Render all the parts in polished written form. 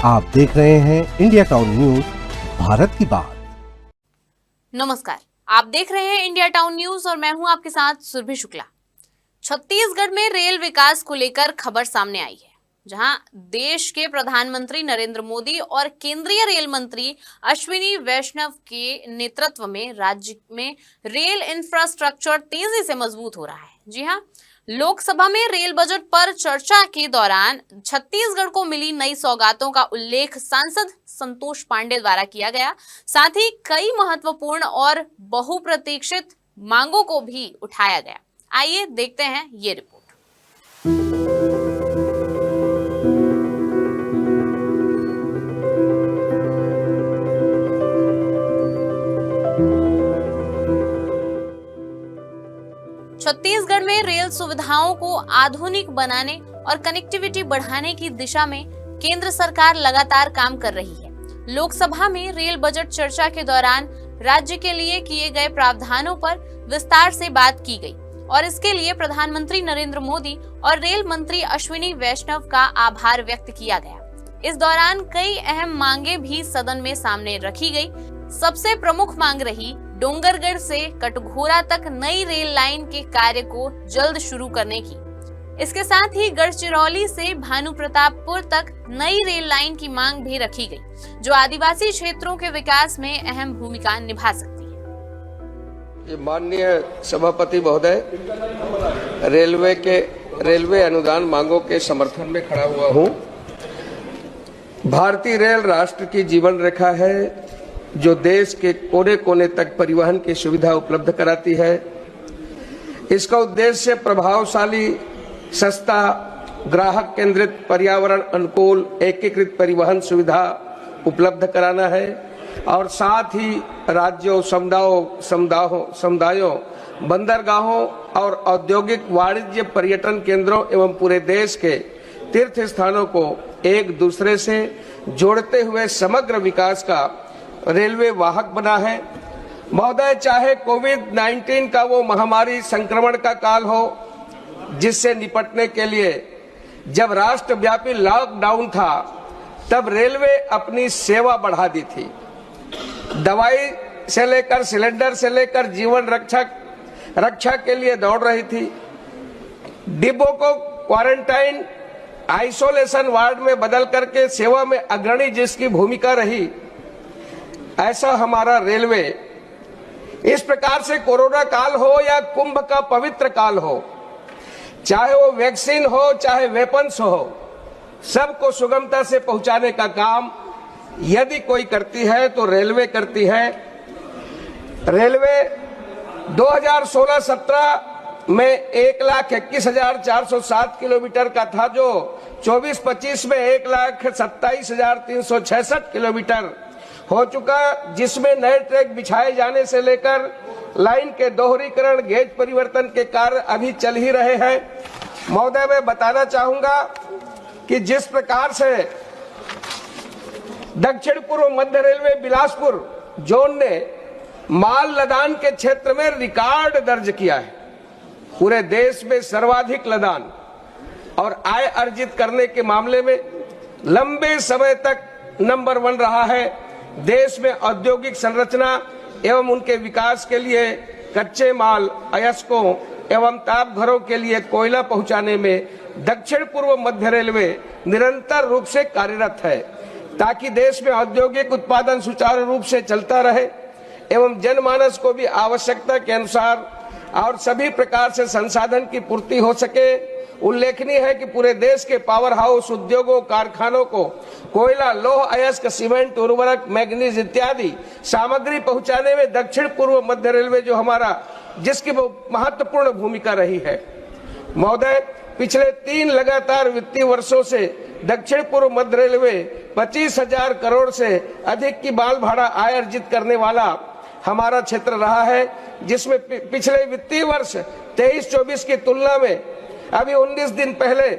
आप देख रहे हैं इंडिया टाउन न्यूज, भारत की बात। नमस्कार, आप देख रहे हैं इंडिया टाउन न्यूज और मैं हूं आपके साथ सुरभि शुक्ला। छत्तीसगढ़ में रेल विकास को लेकर खबर सामने आई है, जहां देश के प्रधानमंत्री नरेंद्र मोदी और केंद्रीय रेल मंत्री अश्विनी वैष्णव के नेतृत्व में राज्य में रेल इंफ्रास्ट्रक्चर तेजी से मजबूत हो रहा है। जी हां, लोकसभा में रेल बजट पर चर्चा के दौरान छत्तीसगढ़ को मिली नई सौगातों का उल्लेख सांसद संतोष पांडे द्वारा किया गया। साथ ही कई महत्वपूर्ण और बहुप्रतीक्षित मांगों को भी उठाया गया। आइए देखते हैं ये रिपोर्ट। छत्तीसगढ़ में रेल सुविधाओं को आधुनिक बनाने और कनेक्टिविटी बढ़ाने की दिशा में केंद्र सरकार लगातार काम कर रही है। लोकसभा में रेल बजट चर्चा के दौरान राज्य के लिए किए गए प्रावधानों पर विस्तार से बात की गई और इसके लिए प्रधानमंत्री नरेंद्र मोदी और रेल मंत्री अश्विनी वैष्णव का आभार व्यक्त किया गया। इस दौरान कई अहम मांगे भी सदन में सामने रखी गई। सबसे प्रमुख मांग रही डोंगरगढ़ से कटघोरा तक नई रेल लाइन के कार्य को जल्द शुरू करने की। इसके साथ ही गढ़चिरौली से भानुप्रतापपुर तक नई रेल लाइन की मांग भी रखी गई, जो आदिवासी क्षेत्रों के विकास में अहम भूमिका निभा सकती है। माननीय सभापति महोदय, रेलवे अनुदान मांगों के समर्थन में खड़ा हुआ हूं। भारतीय रेल राष्ट्र की जीवन रेखा है, जो देश के कोने कोने तक परिवहन की सुविधा उपलब्ध कराती है। इसका उद्देश्य प्रभावशाली, सस्ता, ग्राहक केंद्रित, पर्यावरण अनुकूल, एकीकृत परिवहन सुविधा उपलब्ध कराना है और साथ ही राज्यों, समुदायों, बंदरगाहों और औद्योगिक, वाणिज्य, पर्यटन केंद्रों एवं पूरे देश के तीर्थ स्थानों को एक दूसरे से जोड़ते हुए समग्र विकास का रेलवे वाहक बना है। महोदय, चाहे कोविड-19 का वो महामारी संक्रमण का काल हो, जिससे निपटने के लिए जब राष्ट्रव्यापी लॉकडाउन था, तब रेलवे अपनी सेवा बढ़ा दी थी। दवाई से लेकर, सिलेंडर से लेकर जीवन रक्षा के लिए दौड़ रही थी। डिब्बों को क्वारंटाइन, आइसोलेशन वार्ड में बदल करके सेवा में अग्रणी जिसकी भूमिका रही, ऐसा हमारा रेलवे इस प्रकार से कोरोना काल हो या कुंभ का पवित्र काल हो, चाहे वो वैक्सीन हो, चाहे वेपन्स हो, सबको सुगमता से पहुंचाने का काम यदि कोई करती है तो रेलवे करती है। रेलवे 2016-17 में 1,21,407 किलोमीटर का था, जो 24-25 में 1,27,366 किलोमीटर हो चुका, जिसमें नए ट्रैक बिछाए जाने से लेकर लाइन के दोहरीकरण, गेज परिवर्तन के कार्य अभी चल ही रहे हैं। महोदय, मैं बताना चाहूंगा कि जिस प्रकार से दक्षिण पूर्व मध्य रेलवे बिलासपुर जोन ने माल लदान के क्षेत्र में रिकॉर्ड दर्ज किया है, पूरे देश में सर्वाधिक लदान और आय अर्जित करने के मामले में लंबे समय तक नंबर 1 रहा है। देश में औद्योगिक संरचना एवं उनके विकास के लिए कच्चे माल, अयस्कों एवं ताप घरों के लिए कोयला पहुंचाने में दक्षिण पूर्व मध्य रेलवे निरंतर रूप से कार्यरत है, ताकि देश में औद्योगिक उत्पादन सुचारू रूप से चलता रहे एवं जनमानस को भी आवश्यकता के अनुसार और सभी प्रकार से संसाधन की पूर्ति हो सके। उल्लेखनीय है कि पूरे देश के पावर हाउस, उद्योगों, कारखानों को कोयला, लौह अयस्क, सीमेंट, उर्वरक, मैग्नीज इत्यादि सामग्री पहुंचाने में दक्षिण पूर्व मध्य रेलवे जो हमारा, जिसकी महत्वपूर्ण भूमिका रही है। महोदय, पिछले 3 लगातार वित्तीय वर्षों से दक्षिण पूर्व मध्य रेलवे 25,000 करोड़ से अधिक की माल भाड़ा आय अर्जित करने वाला हमारा क्षेत्र रहा है, जिसमें पिछले वित्तीय वर्ष 23-24 की तुलना में अभी 19 दिन पहले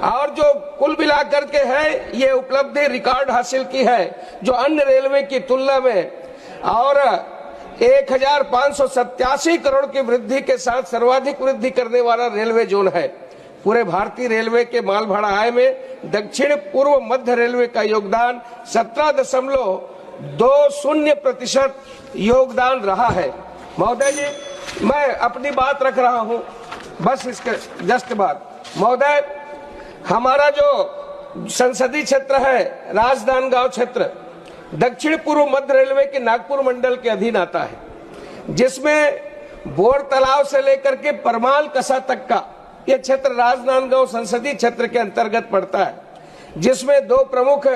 और जो कुल मिलाकर के है, ये उपलब्धि रिकॉर्ड हासिल की है, जो अन्य रेलवे की तुलना में, और 1,587 करोड़ की वृद्धि के साथ सर्वाधिक वृद्धि करने वाला रेलवे जोन है। पूरे भारतीय रेलवे के माल भाड़ा आय में दक्षिण पूर्व मध्य रेलवे का योगदान 17.20% योगदान रहा है। महोदय जी, मैं अपनी बात रख रहा हूं, बस इसके जस्ट बाद। महोदय, हमारा जो संसदीय क्षेत्र है राजनांदगांव क्षेत्र दक्षिण पूर्व मध्य रेलवे के नागपुर मंडल के अधीन आता है, जिसमें बोर तालाब से लेकर के परमाल कसा तक का यह क्षेत्र राजनांदगांव संसदीय क्षेत्र के अंतर्गत पड़ता है, जिसमें दो प्रमुख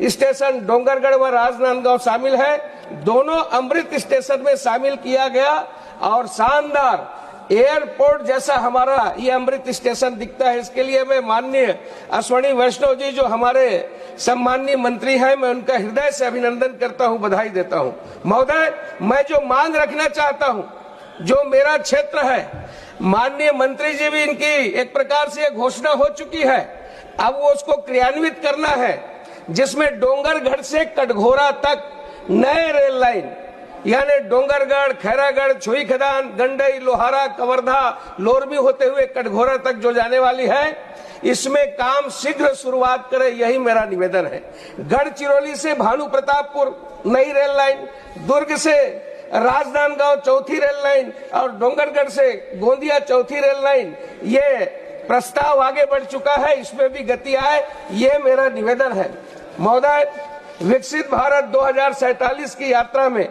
स्टेशन डोंगरगढ़ व राजनांदगांव शामिल है। दोनों अमृत स्टेशन में शामिल किया गया और शानदार एयरपोर्ट जैसा हमारा ये अमृत स्टेशन दिखता है। इसके लिए मैं माननीय अश्विनी वैष्णव जी जो हमारे सम्माननीय मंत्री हैं, मैं उनका हृदय से अभिनंदन करता हूं, बधाई देता हूं। महोदय, मैं जो मांग रखना चाहता हूं, जो मेरा क्षेत्र है, माननीय मंत्री जी भी इनकी एक प्रकार से घोषणा हो चुकी है, अब वो उसको क्रियान्वित करना है, जिसमें डोंगरगढ़ से कटघोरा तक नए रेल लाइन यानी डोंगरगढ़, खैरागढ़, छुई खदान, गंडई, लोहारा, कवर्धा, लोरमी होते हुए कटघोरा तक जो जाने वाली है, इसमें काम शीघ्र शुरुआत करे, यही मेरा निवेदन है। गढ़चिरौली से भानु प्रतापपुर नई रेल लाइन, दुर्ग से राजनांदगांव चौथी रेल लाइन और डोंगरगढ़ से गोंदिया चौथी रेल लाइन, ये प्रस्ताव आगे बढ़ चुका है, इसमें भी गति आए, ये मेरा निवेदन है। महोदय, विकसित भारत 2047 की यात्रा में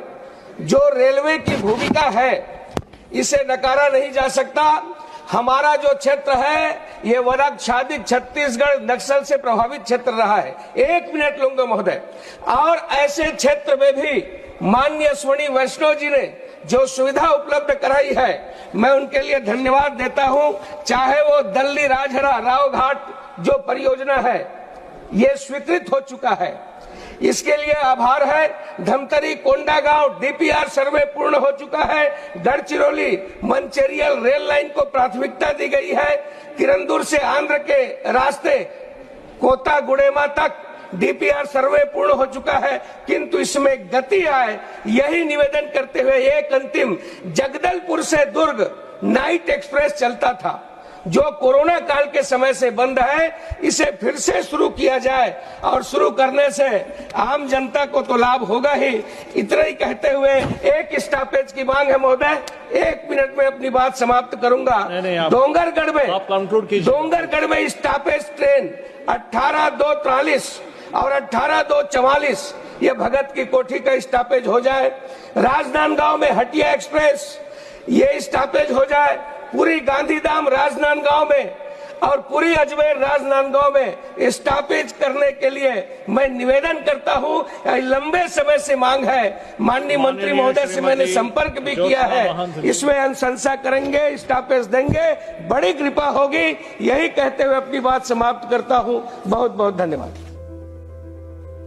जो रेलवे की भूमिका है, इसे नकारा नहीं जा सकता। हमारा जो क्षेत्र है ये वनाच्छादित छत्तीसगढ़ नक्सल से प्रभावित क्षेत्र रहा है। 1 मिनट लूंगा महोदय। और ऐसे क्षेत्र में भी माननीय अश्विनी वैष्णव जी ने जो सुविधा उपलब्ध कराई है, मैं उनके लिए धन्यवाद देता हूं। चाहे वो दल्ली राजहरा राव घाट जो परियोजना है, ये स्वीकृत हो चुका है, इसके लिए आभार है। धमतरी कोंडागांव डीपीआर सर्वे पूर्ण हो चुका है। गढ़चिरौली मंचेरियल रेल लाइन को प्राथमिकता दी गई है। किरंदुल से आंध्र के रास्ते कोता गुड़ेमा तक डीपीआर सर्वे पूर्ण हो चुका है, किंतु इसमें गति आए, यही निवेदन करते हुए एक अंतिम, जगदलपुर से दुर्ग नाइट एक्सप्रेस चलता था, जो कोरोना काल के समय से बंद है, इसे फिर से शुरू किया जाए और शुरू करने से आम जनता को तो लाभ होगा ही। इतना ही कहते हुए एक स्टॉपेज की मांग है महोदय, 1 मिनट में अपनी बात समाप्त करूंगा। डोंगरगढ़ में स्टॉपेज ट्रेन 18-243 और 18-244 ये भगत की कोठी का स्टॉपेज हो जाए। राजनांदगांव में हटिया एक्सप्रेस ये स्टॉपेज हो जाए। पूरी गांधीधाम राजनांदगांव में और पूरी अजमेर राजनांदगांव में स्टॉपेज करने के लिए मैं निवेदन करता हूं। लंबे समय से मांग है, माननीय मंत्री महोदय से मैंने संपर्क भी किया है, इसमें अनुशंसा करेंगे, स्टॉपेज देंगे, बड़ी कृपा होगी। यही कहते हुए अपनी बात समाप्त करता हूं। बहुत बहुत धन्यवाद।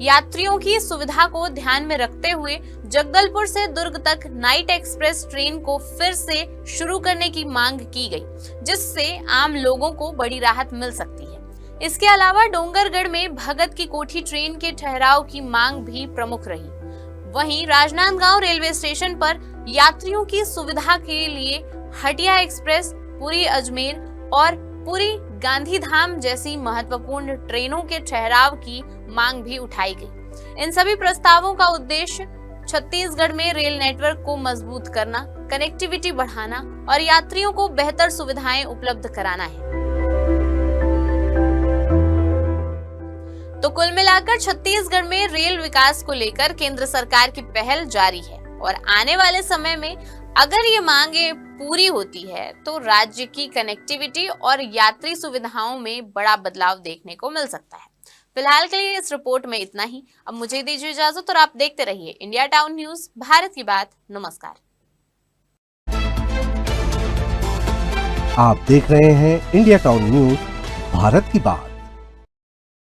यात्रियों की सुविधा को ध्यान में रखते हुए जगदलपुर से दुर्ग तक नाइट एक्सप्रेस ट्रेन को फिर से शुरू करने की मांग की गई, जिससे आम लोगों को बड़ी राहत मिल सकती है। इसके अलावा डोंगरगढ़ में भगत की कोठी ट्रेन के ठहराव की मांग भी प्रमुख रही। वहीं राजनांदगांव रेलवे स्टेशन पर यात्रियों की सुविधा के लिए हटिया एक्सप्रेस, पूरी अजमेर और पूरी गांधीधाम जैसी महत्वपूर्ण ट्रेनों के ठहराव की मांग भी उठाई गई। इन सभी प्रस्तावों का उद्देश्य छत्तीसगढ़ में रेल नेटवर्क को मजबूत करना, कनेक्टिविटी बढ़ाना और यात्रियों को बेहतर सुविधाएं उपलब्ध कराना है। तो कुल मिलाकर छत्तीसगढ़ में रेल विकास को लेकर केंद्र सरकार की पहल जारी है और आने वाले समय में अगर ये मांगे पूरी होती है तो राज्य की कनेक्टिविटी और यात्री सुविधाओं में बड़ा बदलाव देखने को मिल सकता है। फिलहाल के लिए इस रिपोर्ट में इतना ही। अब मुझे दीजिए इजाजत और आप देखते रहिए इंडिया टाउन न्यूज, भारत की बात। नमस्कार। आप देख रहे हैं इंडिया टाउन न्यूज, भारत की बात।